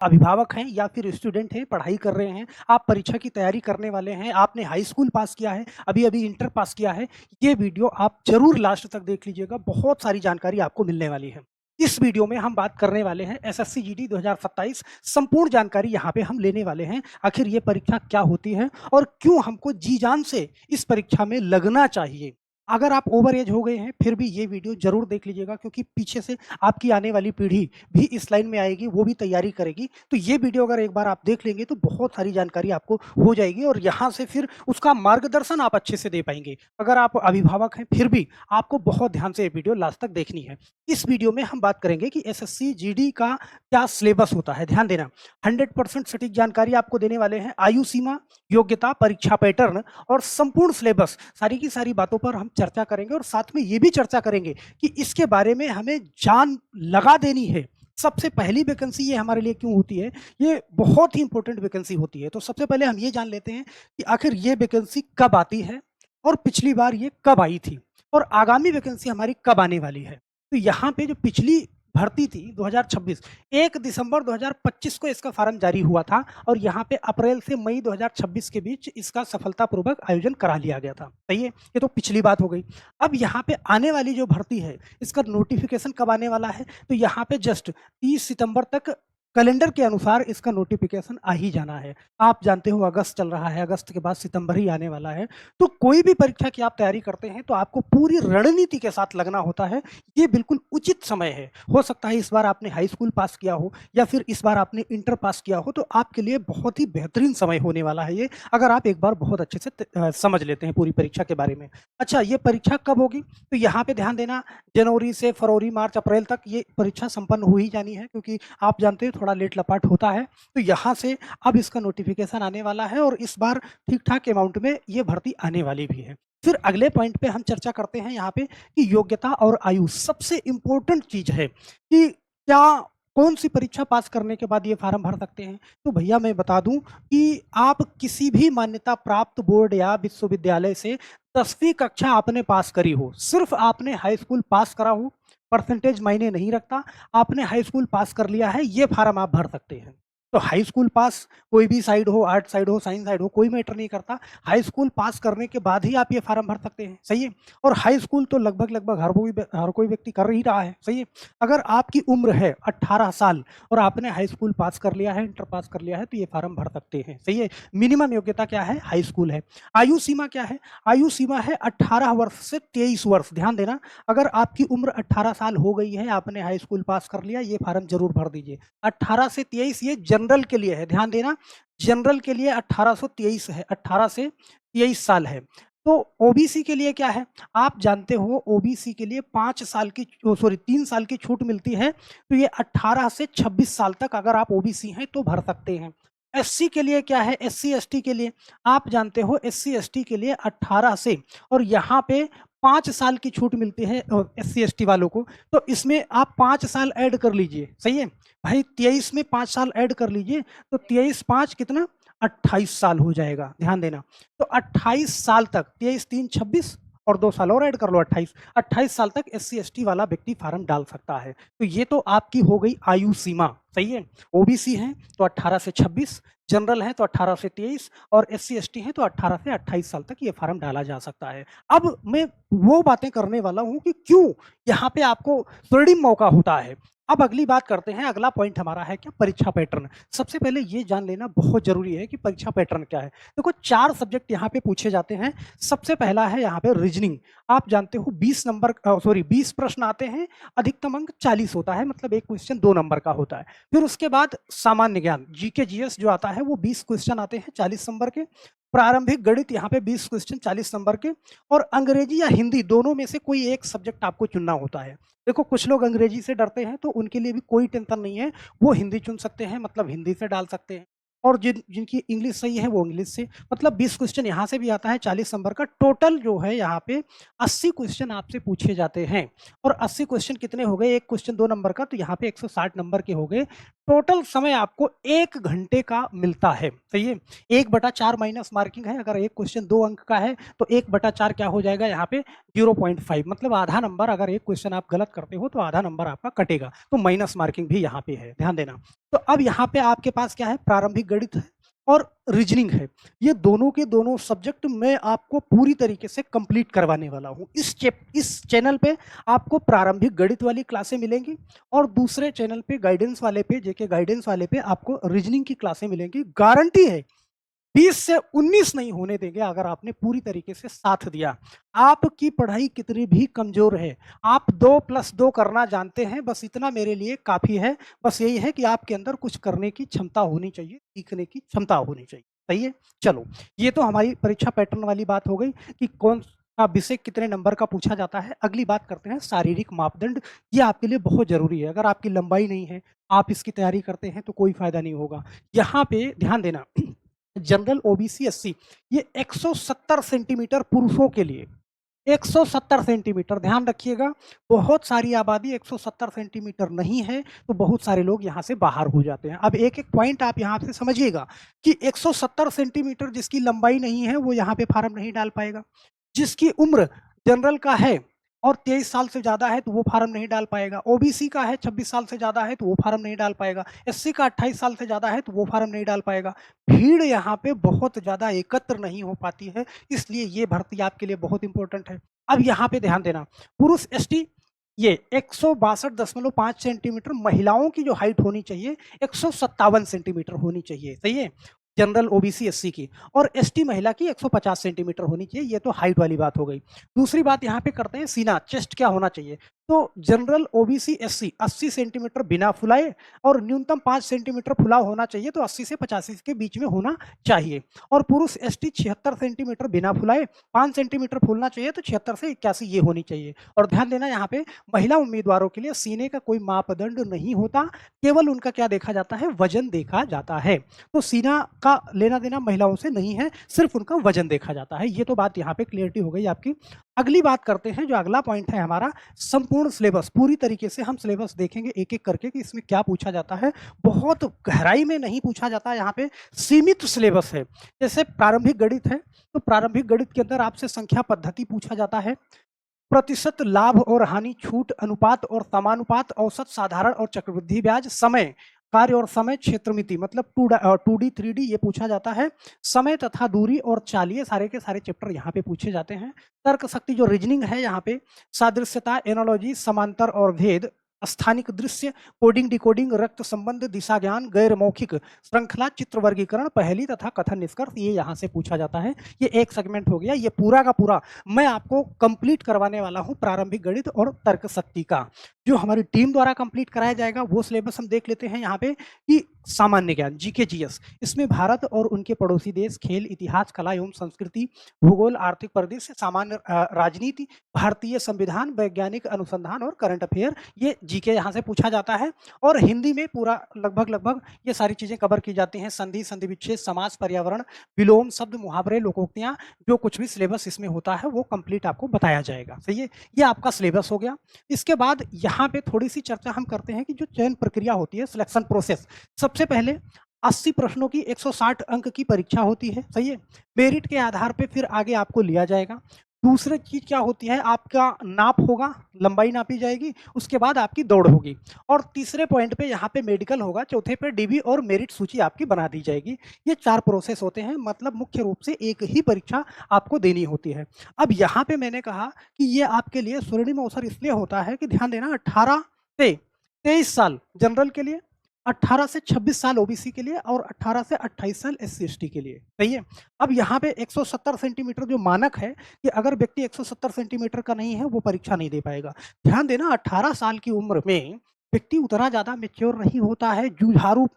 अभिभावक हैं या फिर स्टूडेंट हैं, पढ़ाई कर रहे हैं, आप परीक्षा की तैयारी करने वाले हैं, आपने हाई स्कूल पास किया है, अभी-अभी इंटर पास किया है, ये वीडियो आप ज़रूर लास्ट तक देख लीजिएगा, बहुत सारी जानकारी आपको मिलने वाली है। इस वीडियो में हम बात करने वाले हैं एसएससी जीडी 2027 संपूर्ण जानकारी यहाँ पे हम लेने वाले हैं। आखिर ये परीक्षा क्या होती है और क्यों हमको जी-जान से इस परीक्षा में लगना चाहिए? अगर आप ओवर एज हो गए हैं, फिर भी ये वीडियो ज़रूर देख लीजिएगा क्योंकि पीछे से आपकी आने वाली पीढ़ी भी इस लाइन में आएगी, वो भी तैयारी करेगी। तो ये वीडियो अगर एक बार आप देख लेंगे तो बहुत सारी जानकारी आपको हो जाएगी और यहाँ से फिर उसका मार्गदर्शन आप अच्छे से दे पाएँगे। अगर आप अभिभावक हैं, फिर भी आपको बहुत ध्यान से ये वीडियो लास्ट तक देखनी है। इस वीडियो में हम बात करेंगे कि एसएससी जीडी का क्या सिलेबस होता है, ध्यान देना। 100% सटीक जानकारी आपको देने वाले हैं। आयु सीमा, योग्यता, परीक्षा पैटर्न और संपूर्ण सिलेबस सारी की सारी बातों पर हम चर्चा करेंगे और साथ में ये भी चर्चा करेंगे कि इसके बारे में हमें जान लगा देनी है। सबसे पहली वैकेंसी ये हमारे लिए क्यों होती है? ये बहुत ही इंपॉर्टेंट वैकेंसी होती है। तो सबसे पहले हम ये जान लेते हैं कि आखिर ये वैकेंसी कब आती है और पिछली बार ये कब आई थी और आगामी वैकेंसी हमारी कब आने वाली है। तो यहाँ पे जो पिछली भर्ती थी 2026, 1 दिसंबर 2025 को इसका फॉर्म जारी हुआ था और यहाँ पे अप्रैल से मई 2026 के बीच इसका सफलतापूर्वक आयोजन करा लिया गया था। सही है? ये तो पिछली बात हो गई। अब यहाँ पे आने वाली जो भर्ती है, इसका नोटिफिकेशन कब आने वाला है? तो यहाँ पे जस्ट 30 सितंबर तक कैलेंडर के अनुसार इसका नोटिफिकेशन आ ही जाना है। आप जानते हो अगस्त चल रहा है, अगस्त के बाद सितंबर ही आने वाला है। तो कोई भी परीक्षा की आप तैयारी करते हैं तो आपको पूरी रणनीति के साथ लगना होता है। ये बिल्कुल उचित समय है। हो सकता है इस बार आपने हाई स्कूल पास किया हो या फिर इस बार आपने इंटर पास किया हो, तो आपके लिए बहुत ही बेहतरीन समय होने वाला है ये, अगर आप एक बार बहुत अच्छे से समझ लेते हैं पूरी परीक्षा के बारे में। अच्छा, ये परीक्षा कब होगी? तो यहाँ पे ध्यान देना, जनवरी से फरवरी, मार्च, अप्रैल तक ये परीक्षा संपन्न हो ही जानी है क्योंकि आप जानते हैं थोड़ा लेट लपाट होता है। तो यहाँ से अब इसका नोटिफिकेशन आने वाला है और इस बार ठीक-ठाक अमाउंट में ये भर्ती आने वाली भी है। फिर अगले पॉइंट पे हम चर्चा करते हैं यहाँ पे कि योग्यता और आयु सबसे इम्पोर्टेंट चीज़ है कि क्या कौन-सी परीक्षा पास करने के बाद ये फॉर्म भर सकते हैं? तो भैया मैं बता दूँ कि आप किसी भी मान्यता प्राप्त बोर्ड या विश्वविद्यालय से 10वीं कक्षा आपने पास करी हो, सिर्फ़ आपने हाई स्कूल पास करा हो, परसेंटेज मायने नहीं रखता, आपने हाई स्कूल पास कर लिया है, ये फॉर्म आप भर सकते हैं। तो हाई स्कूल पास कोई भी साइड हो, आर्ट साइड हो, साइंस साइड हो, कोई मैटर नहीं करता। हाई स्कूल पास करने के बाद ही आप ये फॉर्म भर सकते हैं, सही है? और हाई स्कूल तो लगभग हर कोई व्यक्ति कर ही रहा है, सही है? अगर आपकी उम्र है 18 साल और आपने हाई स्कूल पास कर लिया है, इंटर पास कर लिया है, तो ये फॉर्म भर सकते हैं, सही है? मिनिमम योग्यता क्या है? हाई स्कूल है। आयु सीमा क्या है? आयु सीमा है 18 वर्ष से 23 वर्ष। ध्यान देना, अगर आपकी उम्र 18 साल हो गई है, आपने हाई स्कूल पास कर लिया, ये फॉर्म ज़रूर भर दीजिए। 18 से 23 ये जनरल के लिए है, ध्यान देना, जनरल के लिए 1823 है, 18 से 23 साल है। तो ओबीसी के लिए क्या है? आप जानते हो ओबीसी के लिए 5 साल की 3 साल की छूट मिलती है, तो ये 18 से 26 साल तक अगर आप ओबीसी हैं तो भर सकते हैं। एससी के लिए क्या है? एससी एसटी के लिए आप जानते हो एससी एसटी के लिए 18 से और यहाँ पे 5 साल की छूट मिलती है एससी एसटी वालों को, तो इसमें आप 5 साल ऐड कर लीजिए, सही है? भाई 23 में 5 साल ऐड कर लीजिए, तो 23-5 कितना? 28 साल हो जाएगा, ध्यान देना। तो 28 साल तक 23-3 26 और 2 साल और ऐड कर लो 28, 28 साल तक एससी एसटी वाला व्यक्ति फॉर्म डाल सकता है। तो ये तो आपकी हो गई आयु सीमा, सही है? ओबीसी हैं तो 18 से 26, जनरल हैं तो 18 से 23 और एससी एसटी हैं तो 18 से 28 साल तक ये फॉर्म डाला जा सकता है। अब मैं वो बातें करने वाला हूँ कि क्यों यहाँ पे आपको स्वर्णिम मौका होता है। अब अगली बात करते हैं, अगला पॉइंट हमारा है क्या? परीक्षा पैटर्न। सबसे पहले ये जान लेना बहुत ज़रूरी है कि परीक्षा पैटर्न क्या है। देखो 4 सब्जेक्ट यहाँ पे पूछे जाते हैं। सबसे पहला है यहाँ पे रीजनिंग। आप जानते हो 20 प्रश्न आते हैं, अधिकतम अंक 40 होता है, मतलब एक क्वेश्चन 2 नंबर का होता है। फिर उसके बाद सामान्य ज्ञान जीके जीएस जो आता है वो 20 क्वेश्चन आते हैं 40 नंबर के। प्रारंभिक गणित यहाँ पे 20 क्वेश्चन 40 नंबर के और अंग्रेजी या हिंदी दोनों में से कोई एक सब्जेक्ट आपको चुनना होता है। देखो कुछ लोग अंग्रेजी से डरते हैं तो उनके लिए भी कोई टेंशन नहीं है, वो हिंदी चुन सकते हैं, मतलब हिंदी से डाल सकते हैं। और जिनकी इंग्लिश सही है वो इंग्लिश से, मतलब 20 क्वेश्चन यहाँ से भी आता है 40 नंबर का। टोटल जो है यहाँ पे 80 क्वेश्चन आपसे पूछे जाते हैं और 80 क्वेश्चन कितने हो गए? एक क्वेश्चन 2 नंबर का, तो यहाँ पे 160 नंबर के हो गए। टोटल समय आपको 1 घंटे का मिलता है, सही है? 1/4 माइनस मार्किंग है, अगर एक क्वेश्चन 2 अंक का है तो 1/4 क्या हो जाएगा यहाँ पे? 0.5, मतलब आधा नंबर। अगर एक क्वेश्चन आप गलत करते हो तो आधा नंबर आपका कटेगा, तो माइनस मार्किंग भी यहाँ पे है, ध्यान देना। तो अब यहाँ पे आपके पास क्या है, प्रारंभिक गणित है और रीजनिंग है। ये दोनों के दोनों सब्जेक्ट मैं आपको पूरी तरीके से कंप्लीट करवाने वाला हूँ। इस चैनल पे आपको प्रारंभिक गणित वाली क्लासें मिलेंगी और दूसरे चैनल पे गाइडेंस वाले पे, जेके गाइडेंस वाले पे आपको रीजनिंग की क्लासें मिलेंगी। गारंटी है 20 से 19 नहीं होने देंगे अगर आपने पूरी तरीके से साथ दिया। आपकी पढ़ाई कितनी भी कमज़ोर है, आप 2+2 करना जानते हैं, बस इतना मेरे लिए काफ़ी है। बस यही है कि आपके अंदर कुछ करने की क्षमता होनी चाहिए, सीखने की क्षमता होनी चाहिए। सही है? चलो, ये तो हमारी परीक्षा पैटर्न वाली बात हो गई कि कौन-सा विषय कितने नंबर का पूछा जाता है। अगली बात करते हैं शारीरिक मापदंड। ये आपके लिए बहुत ज़रूरी है। अगर आपकी लंबाई नहीं है, आप इसकी तैयारी करते हैं तो कोई फ़ायदा नहीं होगा। यहाँ पे ध्यान देना जनरल ओबीसी एससी ये 170 सेंटीमीटर पुरुषों के लिए, 170 सेंटीमीटर ध्यान रखिएगा। बहुत सारी आबादी 170 सेंटीमीटर नहीं है, तो बहुत सारे लोग यहाँ से बाहर हो जाते हैं। अब एक-एक पॉइंट आप यहाँ से समझिएगा कि 170 सेंटीमीटर जिसकी लंबाई नहीं है, वो यहाँ पे फार्म नहीं डाल पाएगा। जिसकी उम्र जनरल का है और 23 साल से ज़्यादा है, तो वो फार्म नहीं डाल पाएगा। ओबीसी का है 26 साल से ज़्यादा है, तो वो फार्म नहीं डाल पाएगा। एससी का 28 साल से ज़्यादा है, तो वो फार्म नहीं डाल पाएगा। भीड़ यहाँ पे बहुत ज़्यादा एकत्र नहीं हो पाती है, इसलिए ये भर्ती आपके लिए बहुत इंपॉर्टेंट है। अब यहाँ पे ध्यान देना, पुरुष एसटी ये 162.5 सेंटीमीटर, महिलाओं की जो हाइट होनी चाहिए 157 सेंटीमीटर होनी चाहिए, सही है? जनरल ओबीसी एससी की, और एसटी महिला की 150 सेंटीमीटर होनी चाहिए। ये तो हाइट वाली बात हो गई। दूसरी बात यहाँ पे करते हैं सीना, चेस्ट क्या होना चाहिए। तो जनरल ओबीसी एससी 80 सेंटीमीटर बिना फुलाए और न्यूनतम 5 सेंटीमीटर फुला होना चाहिए, तो 80 से 85 के बीच में होना चाहिए। और पुरुष एसटी 76 सेंटीमीटर बिना फुलाए, 5 सेंटीमीटर फूलना चाहिए, तो 76 से 81 ये होनी चाहिए। और ध्यान देना यहाँ पे महिला उम्मीदवारों के लिए सीने का कोई मापदंड नहीं होता, केवल उनका क्या देखा जाता है, वजन देखा जाता है। तो सीना का लेना देना महिलाओं से नहीं है, सिर्फ उनका वजन देखा जाता है। ये तो बात यहाँ पे क्लियरिटी हो गई आपकी। अगली बात करते हैं, जो अगला पॉइंट है हमारा, संपूर्ण सिलेबस। पूरी तरीके से हम सिलेबस देखेंगे एक-एक करके कि इसमें क्या पूछा जाता है। बहुत गहराई में नहीं पूछा जाता, यहाँ पे सीमित सिलेबस है। जैसे प्रारंभिक गणित है, तो प्रारंभिक गणित के अंदर आपसे संख्या पद्धति पूछा जाता है, प्रतिशत लाभ और हानि, छूट, अनुपात और समानुपात, औसत, साधारण और चक्रवृद्धि ब्याज, समय, कार्य और समय, क्षेत्रमिति मतलब 2D 3D ये पूछा जाता है। समय तथा दूरी और चाल, ये सारे के सारे चैप्टर यहाँ पे पूछे जाते हैं। तर्क शक्ति जो रीजनिंग है, यहाँ पे सादृश्यता, एनोलॉजी, समांतर और भेद, स्थानिक दृश्य, कोडिंग डिकोडिंग, रक्त संबंध, दिशा ज्ञान, गैर मौखिक श्रृंखला, चित्र वर्गीकरण, पहेली तथा कथन निष्कर्ष, ये यहाँ से पूछा जाता है। ये एक सेगमेंट हो गया। ये पूरा का पूरा मैं आपको कंप्लीट करवाने वाला हूँ प्रारंभिक गणित और तर्क शक्ति का, जो हमारी टीम द्वारा कंप्लीट कराया जाएगा। वो सिलेबस हम देख लेते हैं यहाँ पे कि सामान्य ज्ञान, जीके जीएस, इसमें भारत और उनके पड़ोसी देश, खेल, इतिहास, कला एवं संस्कृति, भूगोल, आर्थिक परिदृश्य, सामान्य राजनीति, भारतीय संविधान, वैज्ञानिक अनुसंधान और करंट अफेयर, ये जीके यहाँ से पूछा जाता है। और हिंदी में पूरा लगभग ये सारी चीजें कवर की जाती हैं। संधि, संधि विच्छेद, समास, पर्यावरण, विलोम, शब्द, मुहावरे, लोकोक्तियां, जो कुछ भी सिलेबस इसमें होता है वो कंप्लीट आपको बताया जाएगा। सही है, ये आपका सिलेबस हो गया। इसके बाद यहाँ पे थोड़ी सी चर्चा हम करते हैं कि जो चयन प्रक्रिया होती है, सिलेक्शन प्रोसेस। सबसे पहले 80 प्रश्नों की 160 अंक की परीक्षा होती है, सही है। मेरिट के आधार पे फिर आगे आपको लिया जाएगा। दूसरी चीज क्या होती है, आपका नाप होगा, लंबाई नापी जाएगी, उसके बाद आपकी दौड़ होगी। और तीसरे पॉइंट पे यहाँ पे मेडिकल होगा, चौथे पे डीबी और मेरिट सूची आपकी बना दी जाएगी। ये 4 प्रोसेस होते हैं, मतलब मुख्य रूप से एक ही परीक्षा आपको देनी होती है। अब यहाँ पे मैंने कहा कि ये आपके लिए स्वर्णिम अवसर इसलिए होता है कि ध्यान देना, 18 से 23 साल जनरल के लिए, 18 से 26 साल ओबीसी के लिए और 18 से 28 साल एससी एसटी के लिए, सही है। अब यहाँ पे 170 सेंटीमीटर जो मानक है, कि अगर व्यक्ति 170 सेंटीमीटर का नहीं है, वो परीक्षा नहीं दे पाएगा। ध्यान देना, 18 साल की उम्र में व्यक्ति उतना ज़्यादा मैच्योर नहीं होता है, जुझारू,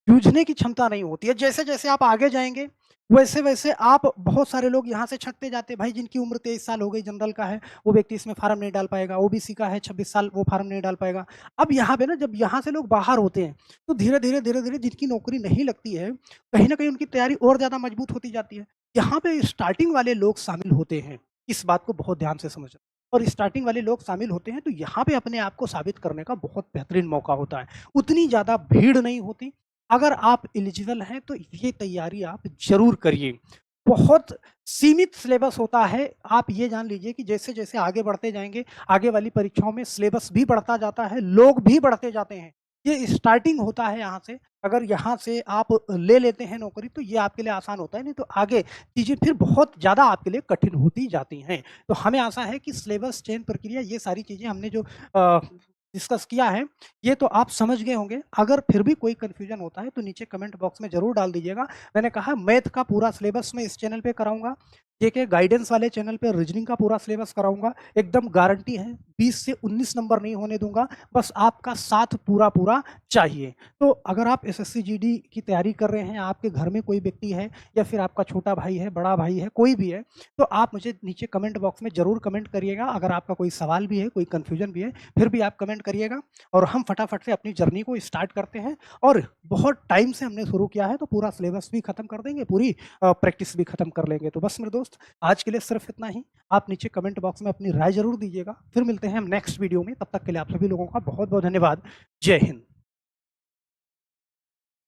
जूझने की क्षमता नहीं होती है। जैसे-जैसे आप आगे जाएँगे, वैसे-वैसे आप, बहुत सारे लोग यहाँ से छँटते जाते हैं, भाई जिनकी उम्र 23 साल हो गई, जनरल का है, वो व्यक्ति इसमें फार्म नहीं डाल पाएगा, ओबीसी का है 26 साल, वो फार्म नहीं डाल पाएगा। अब यहाँ पे ना, जब यहाँ से लोग बाहर होते हैं, तो धीरे-धीरे जिनकी नौकरी नहीं लगती है, कहीं न कहीं उनकी तैयारी और ज़्यादा मजबूत होती जाती है। यहाँ पे स्टार्टिंग वाले लोग शामिल होते हैं, इस बात को बहुत ध्यान से समझना। और स्टार्टिंग वाले लोग शामिल होते हैं, तो यहाँ पे अपने आप को साबित करने का बहुत बेहतरीन मौका होता है। उतनी ज़्यादा भीड़ नहीं होती। अगर आप एलिजिबल हैं, तो ये तैयारी आप ज़रूर करिए। बहुत सीमित सिलेबस होता है। आप ये जान लीजिए कि जैसे-जैसे आगे बढ़ते जाएँगे, आगे वाली परीक्षाओं में सिलेबस भी बढ़ता जाता है, लोग भी बढ़ते जाते हैं। ये स्टार्टिंग होता है यहाँ से। अगर यहाँ से आप ले लेते हैं नौकरी तो ये आपके लिए आसान होता है, नहीं तो आगे चीज़ें फिर बहुत ज़्यादा आपके लिए कठिन होती जाती हैं। तो हमें आशा है कि सिलेबस चयन प्रक्रिया ये सारी चीज़ें हमने जो डिस्कस किया है, ये तो आप समझ गए होंगे। अगर फिर भी कोई कन्फ्यूज़न होता है तो नीचे कमेंट बॉक्स में ज़रूर डाल दीजिएगा। मैंने कहा मैथ का पूरा सिलेबस मैं इस चैनल पे कराऊँगा, जेके गाइडेंस वाले चैनल पे रीजनिंग का पूरा सिलेबस कराऊँगा। एकदम गारंटी है 20 से 19 नंबर नहीं होने दूँगा, बस आपका साथ पूरा-पूरा चाहिए। तो अगर आप एसएससी जीडी की तैयारी कर रहे हैं, आपके घर में कोई व्यक्ति है या फिर आपका छोटा भाई है, बड़ा भाई है, कोई भी है, तो आप मुझे नीचे कमेंट बॉक्स में ज़रूर कमेंट करिएगा। अगर आपका कोई सवाल भी है, कोई कन्फ्यूज़न भी है, फिर भी आप कमेंट करिएगा और हम फटाफट से अपनी जर्नी को स्टार्ट करते हैं। और बहुत टाइम से हमने शुरू किया है, तो पूरा सिलेबस भी खत्म कर देंगे, पूरी प्रैक्टिस भी खत्म कर लेंगे। तो बस मेरे दोस्त, आज के लिए सिर्फ इतना ही। आप नीचे कमेंट बॉक्स में अपनी राय ज़रूर दीजिएगा। फिर मिलते हैं हम नेक्स्ट वीडियो में, तब तक के लिए आप सभी लोगों का बहुत-बहुत धन्यवाद। जय हिंद।